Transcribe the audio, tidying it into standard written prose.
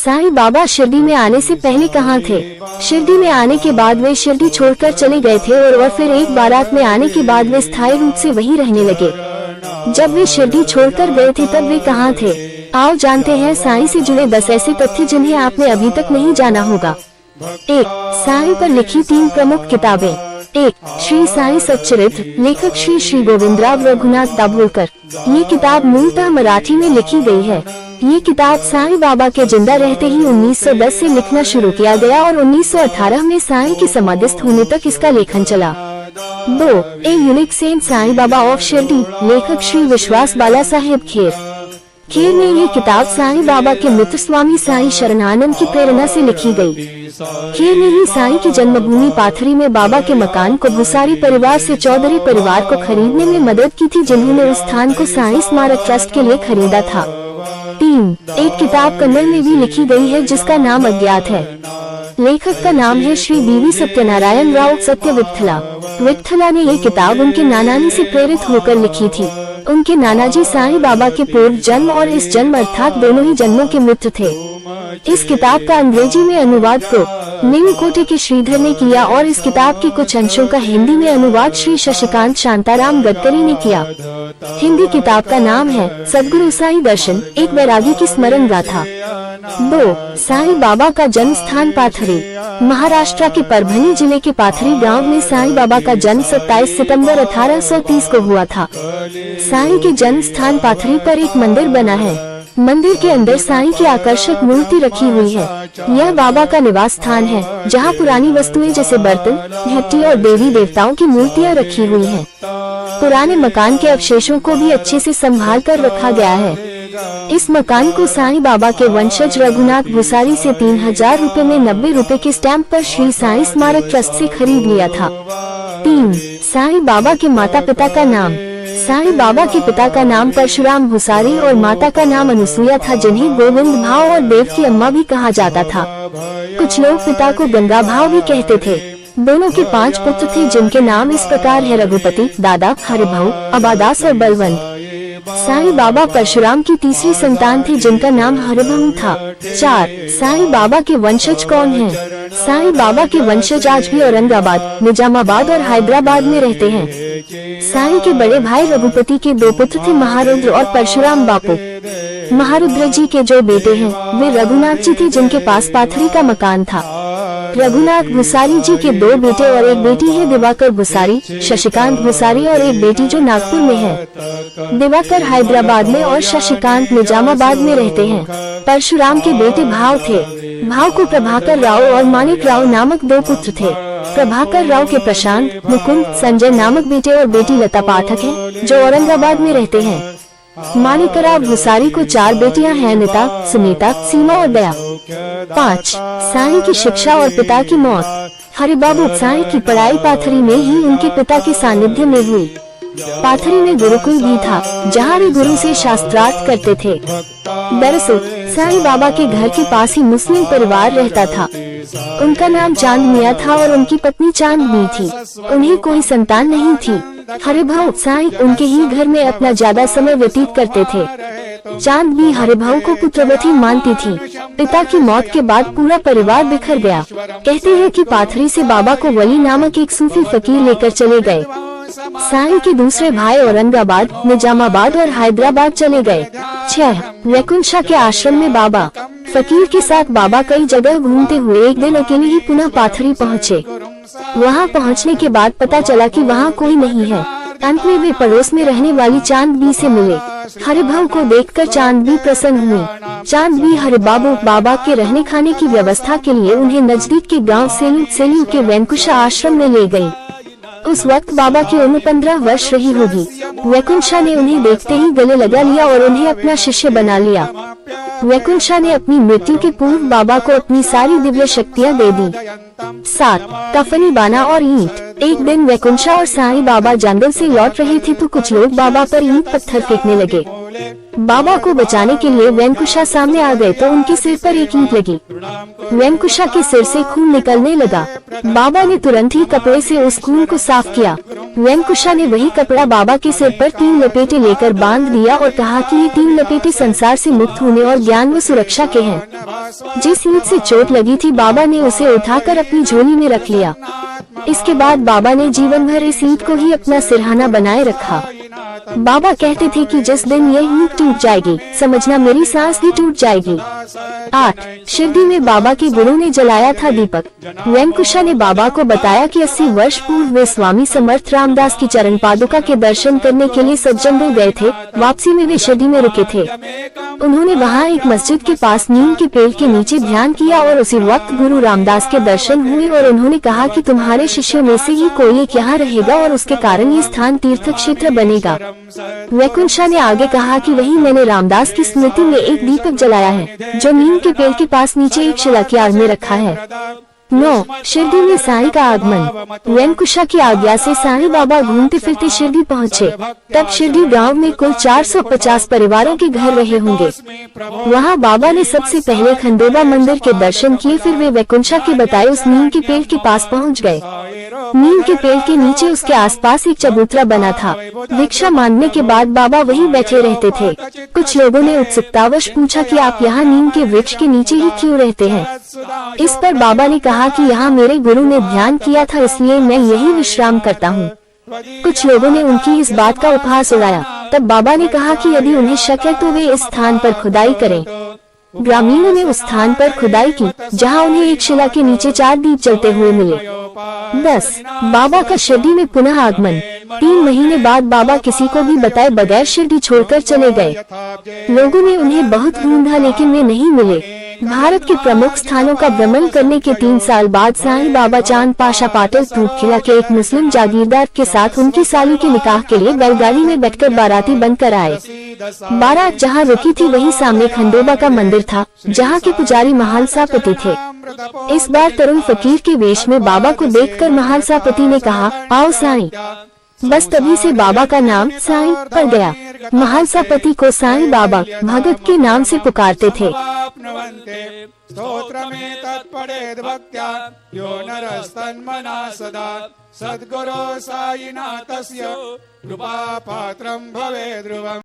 साईं बाबा शिरडी में आने से पहले कहाँ थे? शिरडी में आने के बाद वे शिरडी छोड़कर चले गए थे और फिर एक बारात में आने के बाद वे स्थायी रूप से वहीं रहने लगे। जब वे शिरडी छोड़कर गए थे तब वे कहाँ थे? आओ जानते हैं साईं से जुड़े 10 ऐसे तथ्य जिन्हें आपने अभी तक नहीं जाना होगा। 1. साईं पर लिखी 3 प्रमुख किताबें। 1. श्री साईं सच्चरित्र, लेखक श्री श्री गोविंदराव रघुनाथ दाभोलकर। ये किताब मूलतः मराठी में लिखी गई है। ये किताब साईं बाबा के जिंदा रहते ही 1910 से लिखना शुरू किया गया और 1918 में साईं के समाधिस्थ होने तक इसका लेखन चला। 2. A unique saint Sai Baba of Shirdi, लेखक श्री विश्वास बाला साहेब खेर। खेर ने ये किताब साईं बाबा के मित्र स्वामी साईं शरणानंद की प्रेरणा से लिखी गई। खेर ने ही साईं की जन्मभूमि पाथरी में बाबा के मकान को भुसारी परिवार से चौधरी परिवार को खरीदने में मदद की थी, जिन्होंने उस स्थान को साईं स्मारक ट्रस्ट के लिए खरीदा था। 3. एक किताब कन्नड़ में भी लिखी गई है जिसका नाम अज्ञात है। लेखक का नाम है श्री बीवी सत्यनारायण राव सत्यविठला। विठला ने ये किताब उनके नानाजी से प्रेरित होकर लिखी थी। उनके नानाजी साईं बाबा के पूर्व जन्म और इस जन्म अर्थात दोनों ही जन्मों के मित्र थे। इस किताब का अंग्रेजी में अनुवाद को निम्नकोटि के श्रीधर ने किया और इस किताब के कुछ अंशों का हिंदी में अनुवाद श्री शशिकांत शांताराम गडकरी ने किया। हिंदी किताब का नाम है सद्गुरु साईं दर्शन, एक वैरागी की स्मरण गाथा। 2. साईं बाबा का जन्म स्थान पाथरी। महाराष्ट्र के परभनी जिले के पाथरी गांव में साईं बाबा का जन्म 27 सितंबर 1830 को हुआ था। साईं के जन्म स्थान पाथरी पर एक मंदिर बना है। मंदिर के अंदर साईं की आकर्षक मूर्ति रखी हुई है। यह बाबा का निवास स्थान है, जहां पुरानी वस्तुएं जैसे बर्तन, घंटी और देवी देवताओं की मूर्तियां रखी हुई हैं। पुराने मकान के अवशेषों को भी अच्छे से संभाल कर रखा गया है। इस मकान को साईं बाबा के वंशज रघुनाथ भुसारी से 3000 रूपए में 90 रूपए के स्टैंप पर श्री साईं स्मारक ट्रस्ट से खरीद लिया था। 3. साईं बाबा के माता पिता का नाम। साईं बाबा के पिता का नाम परशुराम भुसारी और माता का नाम अनुसुईया था, जिन्हें गोविंद भाव और देव की अम्मा भी कहा जाता था। कुछ लोग पिता को गंगा भाव भी कहते थे। दोनों के 5 पुत्र थे, जिनके नाम इस प्रकार है: रघुपति, दादा, हरिभाऊ, अबादास और बलवंत। साईं बाबा परशुराम की तीसरी संतान थी, जिनका नाम हरिभाऊ था। 4. साईं बाबा के वंशज कौन हैं? साईं बाबा के वंशज आज भी औरंगाबाद, निजामाबाद और हैदराबाद में रहते हैं। साईं के बड़े भाई रघुपति के 2 पुत्र थे, महारुद्र और परशुराम बापू। महारुद्र जी के जो बेटे हैं वे रघुनाथ जी थे, जिनके पास पाथरी का मकान था। रघुनाथ भुसारी जी के 2 बेटे और एक बेटी है, दिवाकर भुसारी, शशिकांत भुसारी और एक बेटी जो नागपुर में है। दिवाकर हैदराबाद में और शशिकांत निजामाबाद में रहते हैं। परशुराम के बेटे भाव थे। भाव को प्रभाकर राव और मानिक राव नामक 2 पुत्र थे। प्रभाकर राव के प्रशांत, मुकुंद, संजय नामक बेटे और बेटी लता पाठक हैं, जो औरंगाबाद में रहते हैं। मानिकराव भुसारी को 4 बेटियां हैं, अनिता, सुनीता, सीमा और दया। 5. साईं की शिक्षा और पिता की मौत। हरिबाबू साईं की पढ़ाई पाथरी में ही उनके पिता के सानिध्य में हुई। पाथरी में गुरुकुल भी था, जहाँ वे गुरु से शास्त्रार्थ करते थे। दरअसल साईं बाबा के घर के पास ही मुस्लिम परिवार रहता था। उनका नाम चांद मियाँ था और उनकी पत्नी चांदनी थी। उन्हें कोई संतान नहीं थी। हरिभाऊ साईं उनके ही घर में अपना ज्यादा समय व्यतीत करते थे। चांदनी हरिभाऊ को पुत्रवती मानती थी। पिता की मौत के बाद पूरा परिवार बिखर गया। कहते हैं कि पाथरी से बाबा को वली नामक एक सूफी फकीर लेकर चले गए। साईं के दूसरे भाई औरंगाबाद, निजामाबाद और हैदराबाद चले गए। 6. वैकुंठा के आश्रम में बाबा। फकीर के साथ बाबा कई जगह घूमते हुए एक दिन अकेले ही पुनः पाथरी पहुँचे। वहाँ पहुँचने के बाद पता चला कि वहाँ कोई नहीं है। अंत में वे पड़ोस में रहने वाली चांदबी से मिले। हरिभाऊ को देखकर चांदबी प्रसन्न हुई। चांदबी हरिबाबू बाबा के रहने खाने की व्यवस्था के लिए उन्हें नजदीक के गांव सेलू के वैकुंठा आश्रम में ले गई। उस वक्त बाबा की उम्र 15 वर्ष रही होगी। वैकुंठा ने उन्हें देखते ही गले लगा लिया और उन्हें अपना शिष्य बना लिया। वैकुंठा ने अपनी मृत्यु के पूर्व बाबा को अपनी सारी दिव्य शक्तियाँ दे दी। 7. कफनी बाना और ईंट। एक दिन वैकुंठा और साईं बाबा जंगल से लौट रहे थे तो कुछ लोग बाबा पर ईंट पत्थर फेंकने लगे। बाबा को बचाने के लिए वैकुंठा सामने आ गए तो उनके सिर पर एक ईंट लगी। वैकुंठा के सिर से खून निकलने लगा। बाबा ने तुरंत ही कपड़े से उस खून को साफ किया। वेंकुशा ने वही कपड़ा बाबा के सिर पर 3 लपेटे लेकर बांध दिया और कहा कि ये 3 लपेटे संसार से मुक्त होने और ज्ञान व सुरक्षा के हैं। जिस ईंट से चोट लगी थी बाबा ने उसे उठाकर अपनी झोली में रख लिया। इसके बाद बाबा ने जीवन भर इस ईंट को ही अपना सिरहाना बनाए रखा। बाबा कहते थे कि जिस दिन यह ईंट टूट जाएगी समझना मेरी सांस भी टूट जाएगी। 8 शिरडी में बाबा के गुरु ने जलाया था दीपक। वेंकुशा ने बाबा को बताया कि 80 वर्ष पूर्व वे स्वामी समर्थ रामदास की चरण पादुका के दर्शन करने के लिए सज्जनपुर गए थे। वापसी में वे शिरडी में रुके थे। उन्होंने वहां एक मस्जिद के पास नीम के पेड़ के नीचे ध्यान किया और उसी वक्त गुरु रामदास के दर्शन हुए और उन्होंने कहा कि तुम्हारे शिष्यों में से ही कोई एक यहाँ रहेगा और उसके कारण ये स्थान तीर्थ क्षेत्र बनेगा। वैकुंठा ने आगे कहा कि वही मैंने रामदास की स्मृति में एक दीपक जलाया है जो नीम के पेड़ के पास नीचे एक शिला की आड़ में रखा है। 9 शिरडी में साईं का आगमन। वेंकुशा की आज्ञा से साईं बाबा घूमते फिरते शिरडी पहुँचे। तब शिरडी गांव में कुल 450 परिवारों के घर रहे होंगे। वहां बाबा ने सबसे पहले खंडोबा मंदिर के दर्शन किए। फिर वे वेंकुशा के बताए उस नीम के पेड़ के पास पहुंच गए। नीम के पेड़ के नीचे उसके आसपास एक चबूतरा बना था। भिक्षा मांगने के बाद बाबा वहीं बैठे रहते थे। कुछ लोगों ने उत्सुकतावश पूछा कि आप यहाँ नीम के वृक्ष के नीचे ही क्यों रहते हैं। इस पर बाबा ने कहा कि यहाँ मेरे गुरु ने ध्यान किया था इसलिए मैं यही विश्राम करता हूँ। कुछ लोगों ने उनकी इस बात का उपहास उड़ाया। तब बाबा ने कहा कि यदि उन्हें शक है तो वे इस स्थान पर खुदाई करें। ग्रामीणों ने उस स्थान पर खुदाई की जहां उन्हें एक शिला के नीचे 4 दीप जलते हुए मिले। 10 बाबा का शिरडी में पुनः आगमन। 3 महीने बाद बाबा किसी को भी बताए बगैर शिरडी छोड़कर चले गए। लोगों ने उन्हें बहुत ढूंढा लेकिन वे नहीं मिले। भारत के प्रमुख स्थानों का भ्रमण करने के 3 साल बाद साईं बाबा चांद पाशा पाटिल धूपखिला के एक मुस्लिम जागीरदार के साथ उनकी साली के निकाह के लिए बैलगाड़ी में बैठकर बाराती बनकर आए। बारात जहां रुकी थी वहीं सामने खंडोबा का मंदिर था जहां के पुजारी महालसापति थे। इस बार तरुण फकीर के वेश में बाबा को देखकर महालसापति ने कहा, आओ साईं। बस तभी से बाबा का नाम साईं पड़ गया। महालसापति को साईं बाबा भगत के नाम से पुकारते थे। सद्गुरो साईनाथस्य कृपा पात्रं भवेद् ध्रुवम्।